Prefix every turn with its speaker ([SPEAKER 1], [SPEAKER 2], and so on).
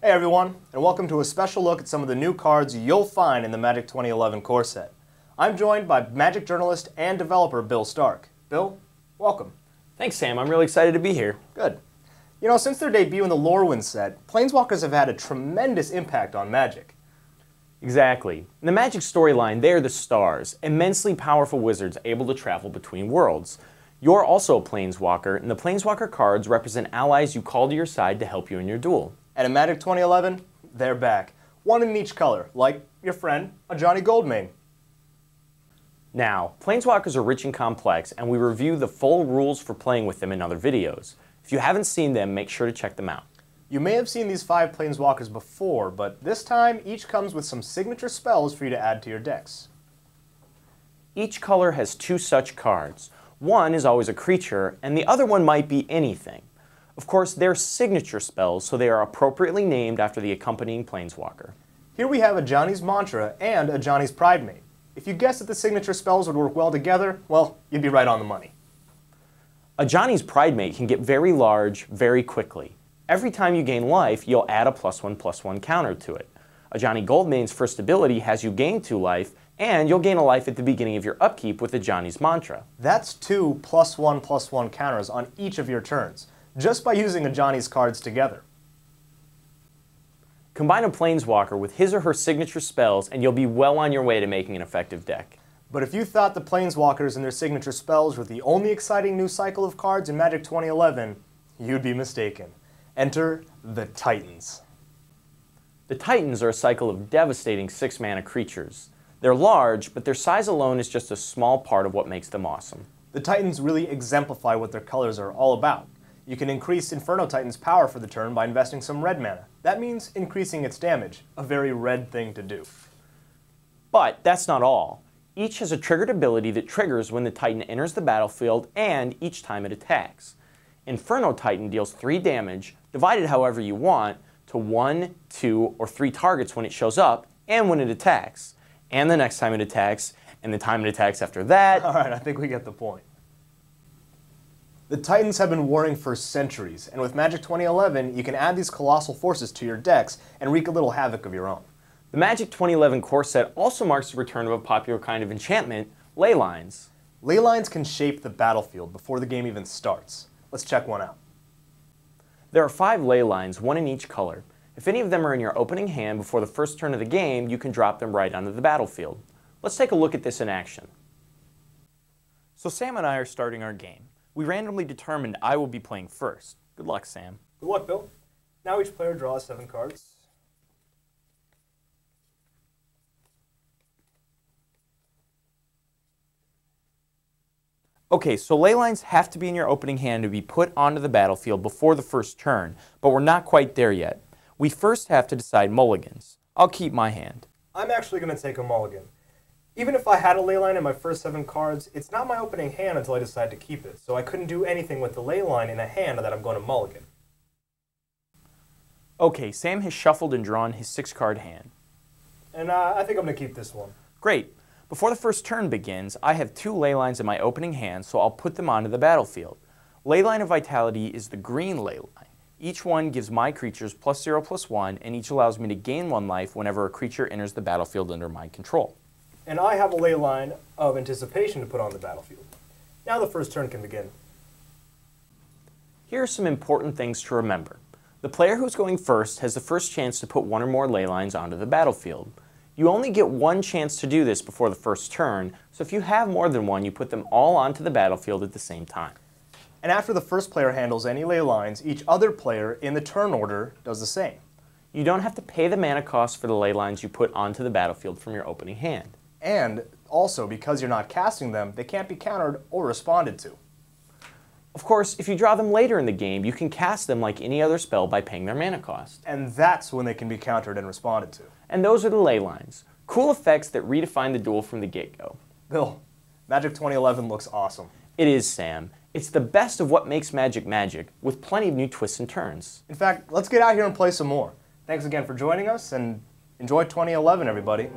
[SPEAKER 1] Hey everyone, and welcome to a special look at some of the new cards you'll find in the Magic 2011 core set. I'm joined by Magic journalist and developer Bill Stark. Bill, welcome.
[SPEAKER 2] Thanks, Sam. I'm really excited to be here.
[SPEAKER 1] Good. You know, since their debut in the Lorwyn set, Planeswalkers have had a tremendous impact on Magic.
[SPEAKER 2] Exactly. In the Magic storyline, they're the stars, immensely powerful wizards able to travel between worlds. You're also a Planeswalker, and the Planeswalker cards represent allies you call to your side to help you in your duel.
[SPEAKER 1] And in Magic 2011, they're back. One in each color, like your friend, a Johnny Goldmane.
[SPEAKER 2] Now, Planeswalkers are rich and complex, and we review the full rules for playing with them in other videos. If you haven't seen them, make sure to check them out.
[SPEAKER 1] You may have seen these 5 Planeswalkers before, but this time each comes with some signature spells for you to add to your decks.
[SPEAKER 2] Each color has 2 such cards. One is always a creature, and the other one might be anything. Of course, they're signature spells, so they are appropriately named after the accompanying Planeswalker.
[SPEAKER 1] Here we have a Johnny's Mantra and a Johnny's Pridemate. If you guessed that the signature spells would work well together, well, you'd be right on the money.
[SPEAKER 2] A Johnny's Pridemate can get very large very quickly. Every time you gain life, you'll add a +1/+1 counter to it. A Johnny Goldmane's first ability has you gain 2 life, and you'll gain a life at the beginning of your upkeep with a Johnny's Mantra.
[SPEAKER 1] That's 2 +1/+1 counters on each of your turns, just by using a Johnny's cards together.
[SPEAKER 2] Combine a Planeswalker with his or her signature spells, and you'll be well on your way to making an effective deck.
[SPEAKER 1] But if you thought the Planeswalkers and their signature spells were the only exciting new cycle of cards in Magic 2011, you'd be mistaken. Enter the Titans.
[SPEAKER 2] The Titans are a cycle of devastating 6-mana creatures. They're large, but their size alone is just a small part of what makes them awesome.
[SPEAKER 1] The Titans really exemplify what their colors are all about. You can increase Inferno Titans' power for the turn by investing some red mana. That means increasing its damage, a very red thing to do.
[SPEAKER 2] But that's not all. Each has a triggered ability that triggers when the Titan enters the battlefield and each time it attacks. Inferno Titan deals 3 damage, divided however you want, to 1, 2, or 3 targets when it shows up and when it attacks. And the next time it attacks, and the time it attacks after that.
[SPEAKER 1] Alright, I think we get the point. The Titans have been warring for centuries, and with Magic 2011, you can add these colossal forces to your decks and wreak a little havoc of your own.
[SPEAKER 2] The Magic 2011 core set also marks the return of a popular kind of enchantment, Ley Lines.
[SPEAKER 1] Ley Lines can shape the battlefield before the game even starts. Let's check one out.
[SPEAKER 2] There are 5 Ley Lines, 1 in each color. If any of them are in your opening hand before the first turn of the game, you can drop them right onto the battlefield. Let's take a look at this in action. So Sam and I are starting our game. We randomly determined I will be playing first. Good luck, Sam.
[SPEAKER 1] Good luck, Bill. Now each player draws 7 cards.
[SPEAKER 2] Okay, so Ley Lines have to be in your opening hand to be put onto the battlefield before the first turn, but we're not quite there yet. We first have to decide mulligans. I'll keep my hand.
[SPEAKER 1] I'm actually going to take a mulligan. Even if I had a Ley Line in my first 7 cards, it's not my opening hand until I decide to keep it, so I couldn't do anything with the Ley Line in a hand that I'm going to mulligan.
[SPEAKER 2] Okay, Sam has shuffled and drawn his 6-card hand.
[SPEAKER 1] And I think I'm going to keep this one.
[SPEAKER 2] Great. Before the first turn begins, I have 2 Ley Lines in my opening hand, so I'll put them onto the battlefield. Ley Line of Vitality is the green Ley Line. Each one gives my creatures +0/+1, and each allows me to gain 1 life whenever a creature enters the battlefield under my control.
[SPEAKER 1] And I have a Ley Line of Anticipation to put on the battlefield. Now the first turn can begin.
[SPEAKER 2] Here are some important things to remember. The player who's going first has the first chance to put 1 or more Ley Lines onto the battlefield. You only get 1 chance to do this before the first turn, so if you have more than 1, you put them all onto the battlefield at the same time.
[SPEAKER 1] And after the first player handles any Ley Lines, each other player in the turn order does the same.
[SPEAKER 2] You don't have to pay the mana cost for the Ley Lines you put onto the battlefield from your opening hand.
[SPEAKER 1] And also, because you're not casting them, they can't be countered or responded to.
[SPEAKER 2] Of course, if you draw them later in the game, you can cast them like any other spell by paying their mana cost.
[SPEAKER 1] And that's when they can be countered and responded to.
[SPEAKER 2] And those are the Ley Lines. Cool effects that redefine the duel from the get-go.
[SPEAKER 1] Bill, Magic 2011 looks awesome.
[SPEAKER 2] It is, Sam. It's the best of what makes Magic magic, with plenty of new twists and turns.
[SPEAKER 1] In fact, let's get out here and play some more. Thanks again for joining us, and enjoy 2011, everybody.